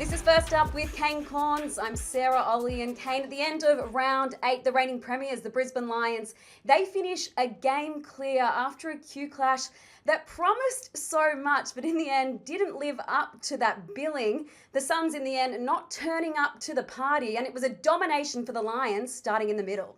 This is First Up with Kane Cornes. I'm Sarah, Olle and Kane. At the end of round 8, the reigning premiers, the Brisbane Lions, they finish a game clear after a Q clash that promised so much, but in the end didn't live up to that billing. The Suns in the end not turning up to the party, and it was a domination for the Lions starting in the middle.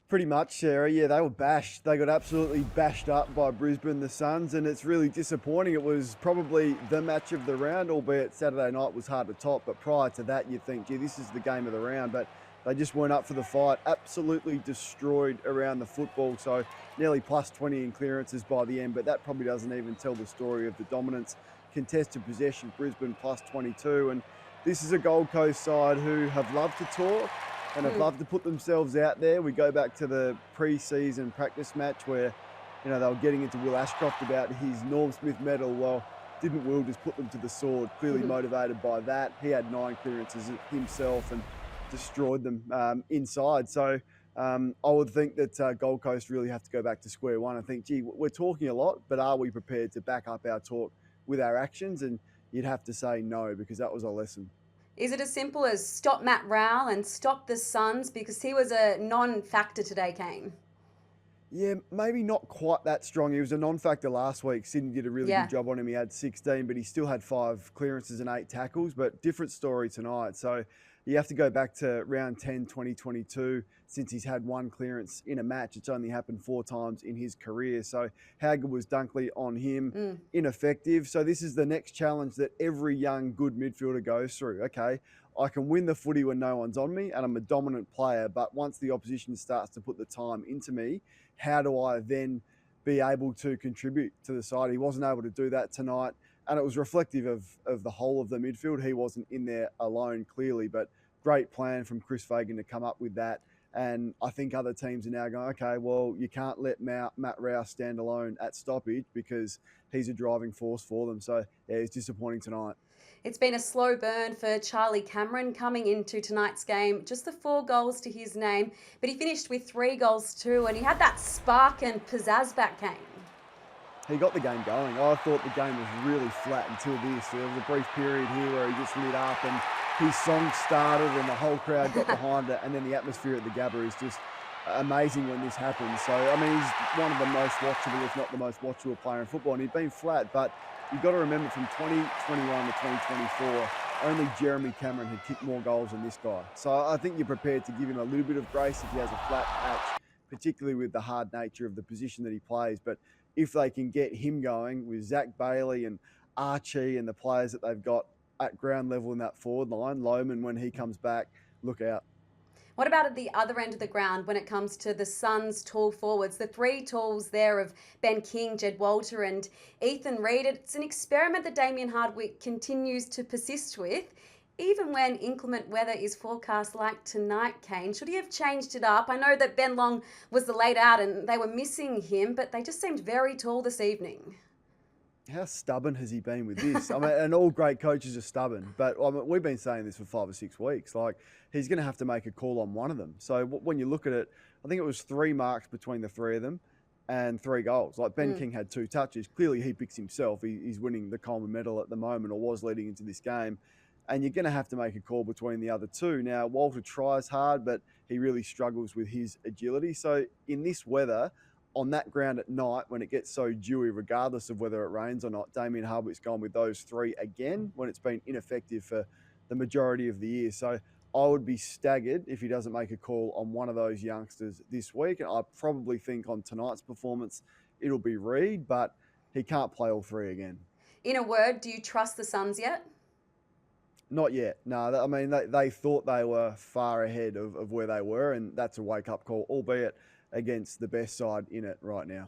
Pretty much, Sarah. Yeah, they were bashed. They got absolutely bashed up by Brisbane, the Suns, and it's really disappointing. It was probably the match of the round, albeit Saturday night was hard to top. But prior to that, you'd think, gee, this is the game of the round. But they just weren't up for the fight. Absolutely destroyed around the football. So nearly plus 20 in clearances by the end. But that probably doesn't even tell the story of the dominance. Contested possession, Brisbane plus 22. And this is a Gold Coast side who have loved to talk and have loved to put themselves out there. We go back to the pre-season practice match where, they were getting into Will Ashcroft about his Norm Smith medal. Well, didn't Will just put them to the sword, clearly motivated by that. He had 9 clearances himself and destroyed them inside. So I would think that Gold Coast really have to go back to square one. I think, gee, we're talking a lot, but are we prepared to back up our talk with our actions? And you'd have to say no, because that was a lesson. Is it as simple as stop Matt Rowell and stop the Suns, because he was a non-factor today, Kane? Yeah, maybe not quite that strong. He was a non-factor last week. Sydney did a really good job on him. He had 16, but he still had 5 clearances and 8 tackles, but different story tonight. So you have to go back to round 10, 2022, since he's had 1 clearance in a match. It's only happened 4 times in his career. So how good was Dunkley on him? Ineffective. So this is the next challenge that every young, good midfielder goes through. Okay, I can win the footy when no one's on me and I'm a dominant player, but once the opposition starts to put the time into me, how do I then be able to contribute to the side? He wasn't able to do that tonight. And it was reflective of the whole of the midfield. He wasn't in there alone, clearly, but great plan from Chris Fagan to come up with that. And I think other teams are now going, okay, well, you can't let Matt Rowell stand alone at stoppage because he's a driving force for them. So, yeah, it's disappointing tonight. It's been a slow burn for Charlie Cameron coming into tonight's game. Just the 4 goals to his name, but he finished with 3 goals too, and he had that spark and pizzazz back, Kane. He got the game going. I thought the game was really flat until this. There was a brief period here where he just lit up and his song started and the whole crowd got behind it, and then the atmosphere at the Gabba is just amazing when this happens. So, I mean, he's one of the most watchable, if not the most watchable player in football, and he'd been flat, but you've got to remember from 2021 to 2024, only Jeremy Cameron had kicked more goals than this guy. So I think you're prepared to give him a little bit of grace if he has a flat patch, particularly with the hard nature of the position that he plays. But if they can get him going with Zach Bailey and Archie and the players that they've got at ground level in that forward line, Lohman, when he comes back, look out. What about at the other end of the ground when it comes to the Suns' tall forwards? The 3 talls there of Ben King, Jed Walter and Ethan Reid. It's an experiment that Damien Hardwick continues to persist with, even when inclement weather is forecast like tonight, Kane. Should he have changed it up? I know that Ben Long was the late out and they were missing him, but they just seemed very tall this evening. How stubborn has he been with this? I mean, and all great coaches are stubborn, but I mean, we've been saying this for 5 or 6 weeks. Like, he's going to have to make a call on one of them. So when you look at it, I think it was 3 marks between the 3 of them and 3 goals. Like, Ben King had 2 touches. Clearly, he picks himself. He's winning the Coleman medal at the moment, or was leading into this game. And you're going to have to make a call between the other 2. Now, Walter tries hard, but he really struggles with his agility. So in this weather, on that ground at night, when it gets so dewy, regardless of whether it rains or not, Damien Hardwick's gone with those 3 again when it's been ineffective for the majority of the year. So I would be staggered if he doesn't make a call on one of those youngsters this week. And I probably think on tonight's performance, it'll be Reid, but he can't play all 3 again. In a word, do you trust the Suns yet? Not yet. No, I mean, they thought they were far ahead of where they were, and that's a wake-up call, albeit against the best side in it right now.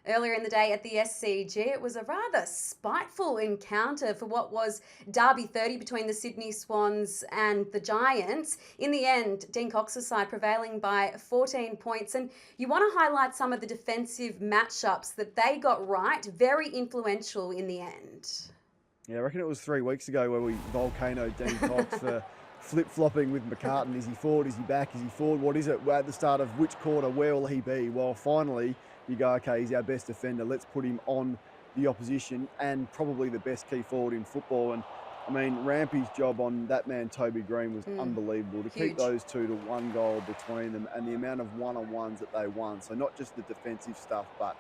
Earlier in the day at the SCG, it was a rather spiteful encounter for what was Derby 30 between the Sydney Swans and the Giants. In the end, Dean Cox's side prevailing by 14 points. And you want to highlight some of the defensive matchups that they got right, very influential in the end. Yeah, I reckon it was 3 weeks ago where we Vol-Kane-O Dean Cox for flip-flopping with McCartan. Is he forward? Is he back? Is he forward? What is it? At the start of which quarter, where will he be? Well, finally, you go, okay, he's our best defender. Let's put him on the opposition and probably the best key forward in football. And I mean, Rampy's job on that man, Toby Green, was unbelievable. To keep Huge. those two to one goal between them and the amount of one-on-ones that they won. So not just the defensive stuff, but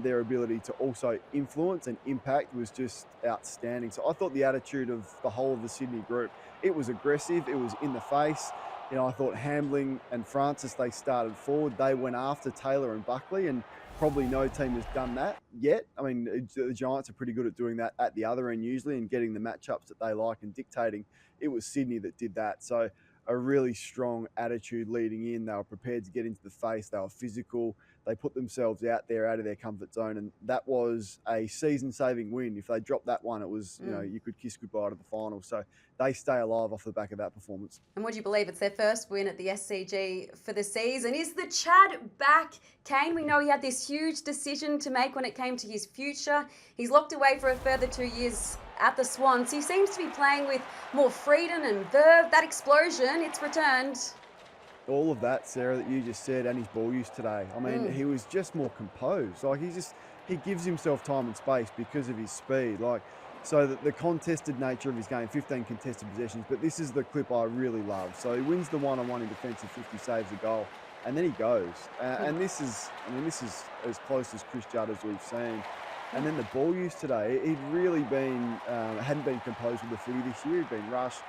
their ability to also influence and impact was just outstanding. So I thought the attitude of the whole of the Sydney group, it was aggressive, it was in the face. You know, I thought Hambling and Francis, they started forward. They went after Taylor and Buckley, and probably no team has done that yet. I mean, the Giants are pretty good at doing that at the other end usually and getting the matchups that they like and dictating. It was Sydney that did that. So a really strong attitude leading in. They were prepared to get into the face. They were physical. They put themselves out there, out of their comfort zone, and that was a season-saving win. If they dropped that one, it was, you know, you could kiss goodbye to the final. So they stay alive off the back of that performance. And would you believe it's their first win at the SCG for the season? Is the Chad back? Kane, we know he had this huge decision to make when it came to his future. He's locked away for a further 2 years at the Swans. He seems to be playing with more freedom and verve. That explosion, it's returned. All of that, Sarah, that you just said, and his ball use today. I mean, he was just more composed. Like, he gives himself time and space because of his speed. Like, so that the contested nature of his game, 15 contested possessions, but this is the clip I really love. So he wins the one-on-one in defensive 50, saves a goal, and then he goes. And this is as close as Chris Judd as we've seen. And then the ball use today, he'd really been, hadn't been composed with the footy this year. He'd been rushed.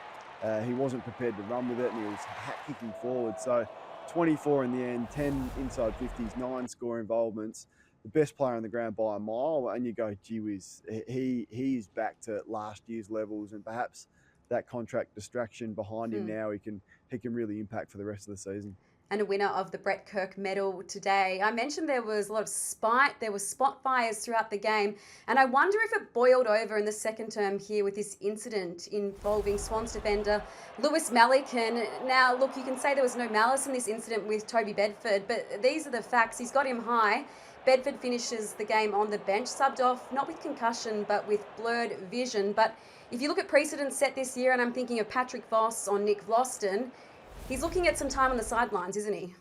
He wasn't prepared to run with it, and he was hat-kicking forward. So 24 in the end, 10 inside 50s, 9 score involvements. The best player on the ground by a mile, and you go, gee whiz, he is back to last year's levels, and perhaps that contract distraction behind him now, he can really impact for the rest of the season. And a winner of the Brett Kirk medal today. I mentioned there was a lot of spite, there were spot fires throughout the game, and I wonder if it boiled over in the second term here with this incident involving Swans defender Lewis Malik. And now, look, you can say there was no malice in this incident with Toby Bedford, but these are the facts. He's got him high. Bedford finishes the game on the bench, subbed off, not with concussion, but with blurred vision. But if you look at precedents set this year, and I'm thinking of Patrick Voss on Nick Vlaston, he's looking at some time on the sidelines, isn't he?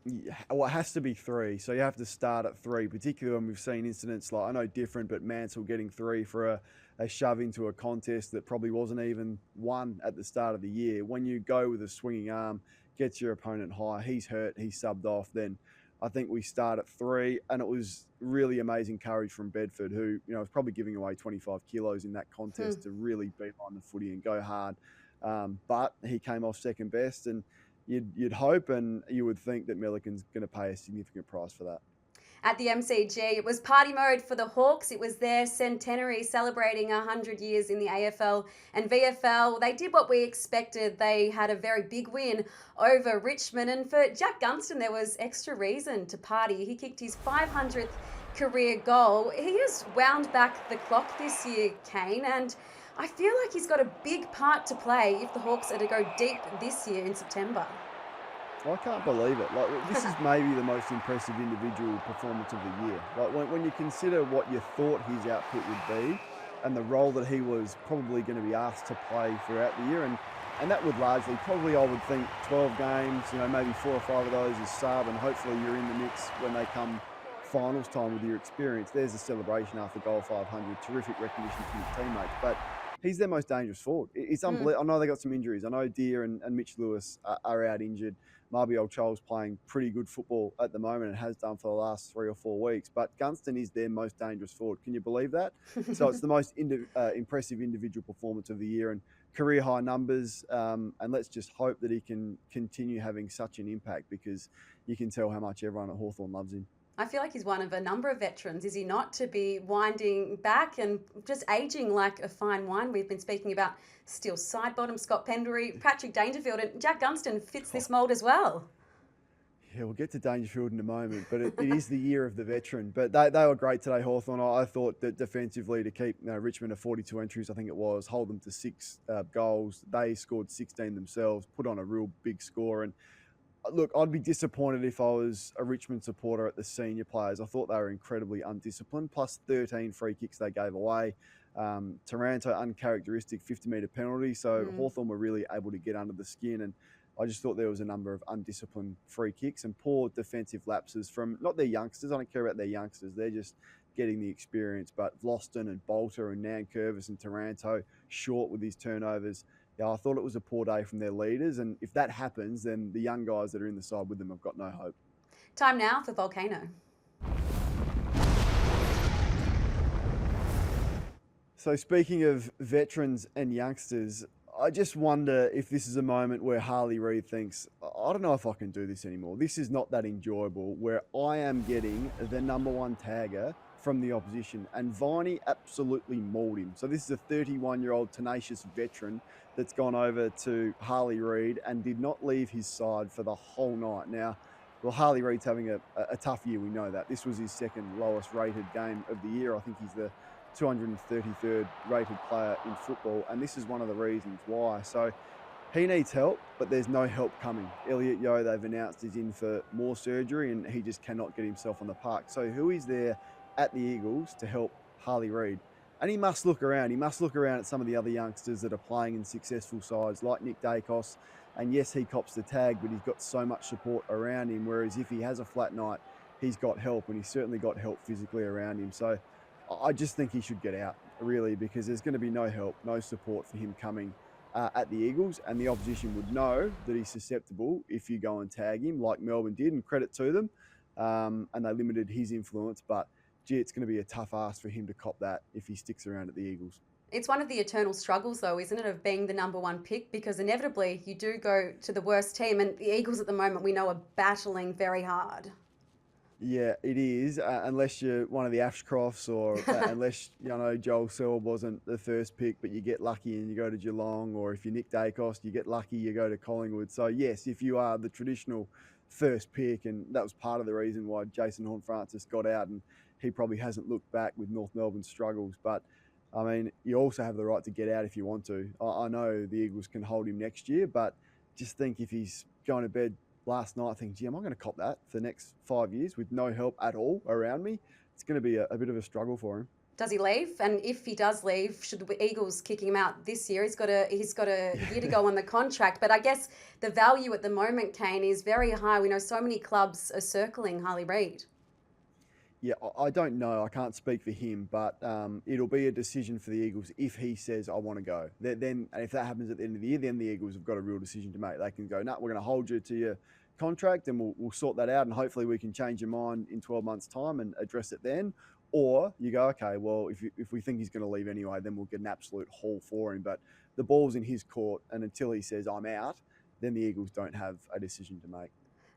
Yeah, well, it has to be 3. So you have to start at 3, particularly when we've seen incidents like, I know different, but Mansell getting 3 for a shove into a contest that probably wasn't even 1 at the start of the year. When you go with a swinging arm, gets your opponent high, he's hurt, he's subbed off, then I think we start at 3, and it was really amazing courage from Bedford, who, you know, was probably giving away 25 kilos in that contest to really beat on the footy and go hard. But he came off second best, and you'd hope and you would think that Milliken's going to pay a significant price for that. At the MCG, it was party mode for the Hawks. It was their centenary, celebrating 100 years in the AFL and VFL. They did what we expected. They had a very big win over Richmond. And for Jack Gunston, there was extra reason to party. He kicked his 500th career goal. He has wound back the clock this year, Kane, and I feel like he's got a big part to play if the Hawks are to go deep this year in September. I can't believe it. Like, this is maybe the most impressive individual performance of the year. Like, when you consider what you thought his output would be and the role that he was probably going to be asked to play throughout the year, and that would largely, probably I would think 12 games, you know, maybe 4 or 5 of those is sub, and hopefully you're in the mix when they come finals time with your experience. There's a celebration after goal 500, terrific recognition from his teammates, but he's their most dangerous forward. It's unbelievable. I know they got some injuries. I know Deere and Mitch Lewis are out injured. Marby Chol's playing pretty good football at the moment and has done for the last 3 or 4 weeks. But Gunston is their most dangerous forward. Can you believe that? So it's the most impressive individual performance of the year and career high numbers. And let's just hope that he can continue having such an impact, because you can tell how much everyone at Hawthorn loves him. I feel like he's one of a number of veterans, is he not, to be winding back and just aging like a fine wine. We've been speaking about Steele Sidebottom, Scott Pendlebury, Patrick Dangerfield, and Jack Gunston fits this mould as well. Yeah, we'll get to Dangerfield in a moment, but it is the year of the veteran. But they were great today, Hawthorn. I thought that defensively to keep Richmond to 42 entries, I think it was, hold them to 6 goals. They scored 16 themselves, put on a real big score. And look, I'd be disappointed if I was a Richmond supporter at the senior players. I thought they were incredibly undisciplined, plus 13 free kicks they gave away. Taranto, uncharacteristic 50-metre penalty. So Hawthorn were really able to get under the skin. And I just thought there was a number of undisciplined free kicks and poor defensive lapses from not their youngsters. I don't care about their youngsters. They're just getting the experience. But Vlosten and Bolter and Nankervis and Taranto short with his turnovers. Yeah, I thought it was a poor day from their leaders. And if that happens, then the young guys that are in the side with them have got no hope. Time now for Vol-Kane-O. So speaking of veterans and youngsters, I just wonder if this is a moment where Reid thinks, I don't know if I can do this anymore. This is not that enjoyable, where I am getting the number one tagger from the opposition. And Viney absolutely mauled him. So this is a 31-year-old tenacious veteran that's gone over to Reid and did not leave his side for the whole night. Now, well, Reid's having a tough year, we know that. This was his second lowest rated game of the year. I think he's the 233rd rated player in football, and this is one of the reasons why. So he needs help, but there's no help coming. Elliot Yeo, they've announced, is in for more surgery, and he just cannot get himself on the park. So who is there at the Eagles to help Reid? And he must look around. He must look around at some of the other youngsters that are playing in successful sides, like Nick Daicos. And yes, he cops the tag, but he's got so much support around him, whereas if he has a flat night, he's got help, and he's certainly got help physically around him. So I just think he should get out, really, because there's going to be no help, no support for him coming at the Eagles, and the opposition would know that he's susceptible if you go and tag him, like Melbourne did, and credit to them, and they limited his influence. But, gee, it's going to be a tough ask for him to cop that if he sticks around at the Eagles. It's one of the eternal struggles, though, isn't it, of being the number one pick, because inevitably you do go to the worst team, and the Eagles at the moment we know are battling very hard. Yeah, it is, unless you're one of the Ashcrofts, or unless, Joel Selb wasn't the first pick, but you get lucky and you go to Geelong, or if you're Nick Daicos, you get lucky, you go to Collingwood. So, yes, if you are the traditional first pick, and that was part of the reason why Jason Horne-Francis got out, and he probably hasn't looked back with North Melbourne's struggles. But, I mean, you also have the right to get out if you want to. I know the Eagles can hold him next year, but just think if he's going to bed last night, I think, gee, am I going to cop that for the next 5 years with no help at all around me? It's going to be a bit of a struggle for him. Does he leave? And if he does leave, should the Eagles kick him out this year? He's got a year to go on the contract. But I guess the value at the moment, Kane, is very high. We know so many clubs are circling Reid. Yeah, I don't know. I can't speak for him, but it'll be a decision for the Eagles if he says, I want to go. Then, and if that happens at the end of the year, then the Eagles have got a real decision to make. They can go, no, we're going to hold you to your contract, and we'll sort that out, and hopefully we can change your mind in 12 months' time and address it then. Or you go, okay, well, if we think he's going to leave anyway, then we'll get an absolute haul for him. But the ball's in his court, and until he says, I'm out, then the Eagles don't have a decision to make.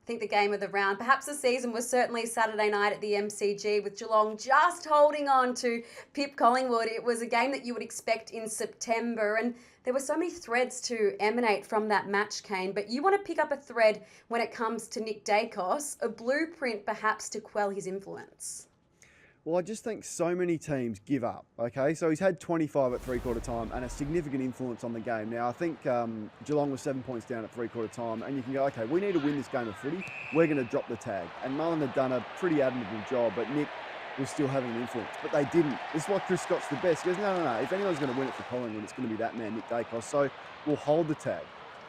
I think the game of the round, perhaps the season, was certainly Saturday night at the MCG, with Geelong just holding on to Pip Collingwood. It was a game that you would expect in September, and there were so many threads to emanate from that match, Kane. But you want to pick up a thread when it comes to Nick Daicos, a blueprint perhaps to quell his influence. Well, I just think so many teams give up, okay? So he's had 25 at three-quarter time and a significant influence on the game. Now, I think Geelong was 7 points down at three-quarter time, and you can go, okay, we need to win this game of footy. We're going to drop the tag. And Mullen had done a pretty admirable job, but Nick was still having an influence. But they didn't. This is why Chris Scott's the best. He goes, no. If anyone's going to win it for Collingwood, it's going to be that man, Nick Daicos. So we'll hold the tag.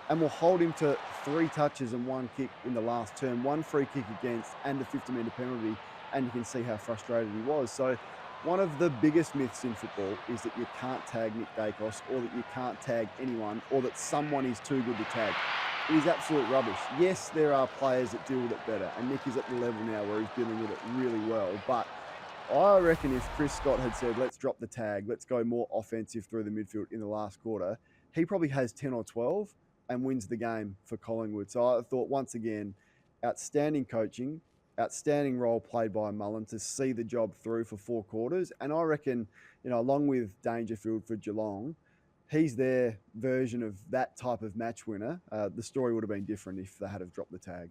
And we'll hold him to 3 touches and 1 kick in the last term, 1 free kick against, and a 50-metre penalty. And you can see how frustrated he was. So one of the biggest myths in football is that you can't tag Nick Daicos, or that you can't tag anyone, or that someone is too good to tag. It is absolute rubbish. Yes, there are players that deal with it better, and Nick is at the level now where he's dealing with it really well. But I reckon if Chris Scott had said, let's drop the tag, let's go more offensive through the midfield in the last quarter, he probably has 10 or 12 and wins the game for Collingwood. So I thought, once again, outstanding coaching, outstanding role played by Mullen to see the job through for 4 quarters. And I reckon, along with Dangerfield for Geelong, he's their version of that type of match winner. The story would have been different if they had have dropped the tag.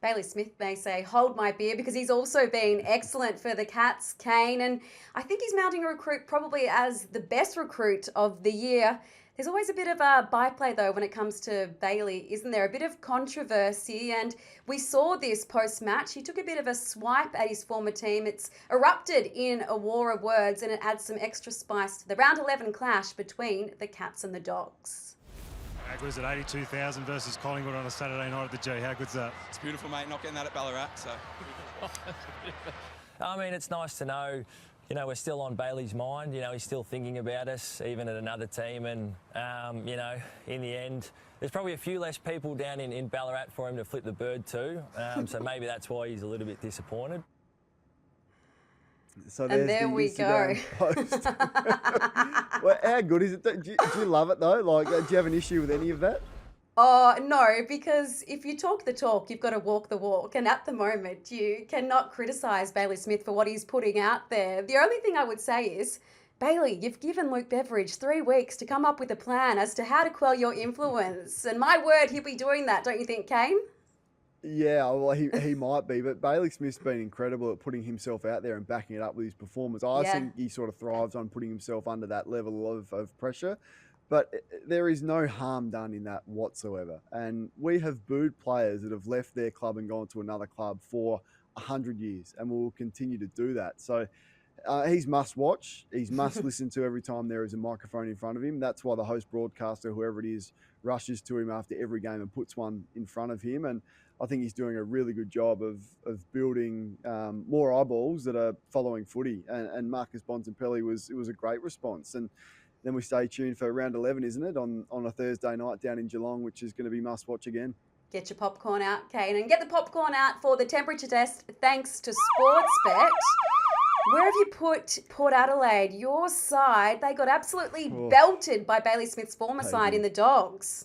Bailey Smith may say, hold my beer, because he's also been excellent for the Cats, Kane. And I think he's mounting a recruit probably as the best recruit of the year. There's always a bit of a byplay, though, when it comes to Bailey, isn't there? A bit of controversy, and we saw this post-match. He took a bit of a swipe at his former team. It's erupted in a war of words, and it adds some extra spice to the round 11 clash between the Cats and the Dogs. How good is it? 82,000 versus Collingwood on a Saturday night at the G. How good's that? It's beautiful, mate. Not getting that at Ballarat, so. I mean, it's nice to know you know, we're still on Bailey's mind. You know, he's still thinking about us, even at another team. And, you know, in the end, there's probably a few less people down in Ballarat for him to flip the bird to. So maybe that's why he's a little bit disappointed. So And there we go. Post. Well, how good is it? Do you love it though? Like, do you have an issue with any of that? Oh, no, because if you talk the talk, you've got to walk the walk. And at the moment, you cannot criticise Bailey Smith for what he's putting out there. The only thing I would say is, Bailey, you've given Luke Beveridge 3 weeks to come up with a plan as to how to quell your influence. And my word, he'll be doing that, don't you think, Kane? Yeah, well, he might be, but Bailey Smith's been incredible at putting himself out there and backing it up with his performance. I think he sort of thrives on putting himself under that level of pressure. But there is no harm done in that whatsoever. And we have booed players that have left their club and gone to another club for 100 years, and we'll continue to do that. So he's must watch. He's must listen to every time there is a microphone in front of him. That's why the host broadcaster, whoever it is, rushes to him after every game and puts one in front of him. And I think he's doing a really good job of building more eyeballs that are following footy. And Marcus Bontempelli was a great response. And then we stay tuned for round 11, isn't it, on a Thursday night down in Geelong, which is going to be must watch again. Get your popcorn out, Kane, and get the popcorn out for the temperature test thanks to Sportsbet. Where have you put Port Adelaide? Your side, they got absolutely belted by Bailey Smith's former side in the Dogs.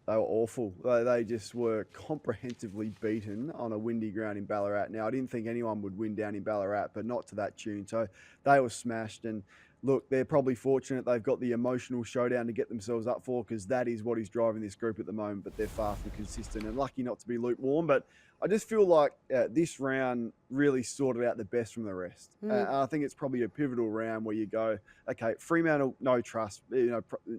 They were awful. They just were comprehensively beaten on a windy ground in Ballarat. Now, I didn't think anyone would win down in Ballarat, but not to that tune. So they were smashed. And look, they're probably fortunate they've got the emotional showdown to get themselves up for, because that is what is driving this group at the moment, but they're far from consistent and lucky not to be lukewarm. But I just feel like this round really sorted out the best from the rest. I think it's probably a pivotal round where you go, okay, Fremantle, no trust,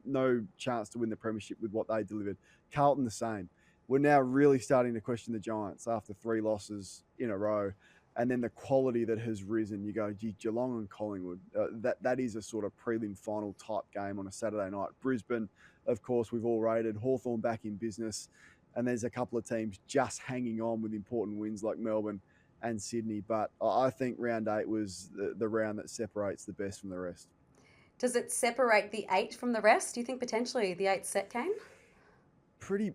no chance to win the premiership with what they delivered. Carlton, the same. We're now really starting to question the Giants after 3 losses in a row. And then the quality that has risen, you go, gee, Geelong and Collingwood, that is a sort of prelim final type game on a Saturday night. Brisbane, of course, we've all rated. Hawthorn back in business. And there's a couple of teams just hanging on with important wins like Melbourne and Sydney. But I think round 8 was the round that separates the best from the rest. Does it separate the 8 from the rest? Do you think potentially the 8 set, Kane? Pretty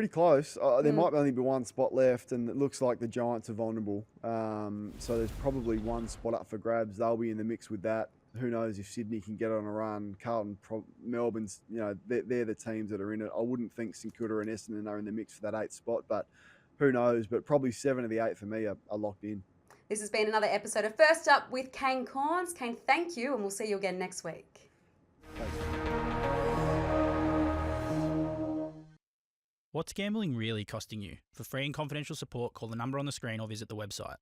close. There might only be 1 spot left, and it looks like the Giants are vulnerable. So there's probably 1 spot up for grabs. They'll be in the mix with that. Who knows if Sydney can get on a run? Carlton, Melbourne's, they're the teams that are in it. I wouldn't think St Kilda and Essendon are in the mix for that 8th spot, but who knows? But probably 7 of the 8 for me are locked in. This has been another episode of First Up with Kane Cornes. Kane, thank you, and we'll see you again next week. Thanks. What's gambling really costing you? For free and confidential support, call the number on the screen or visit the website.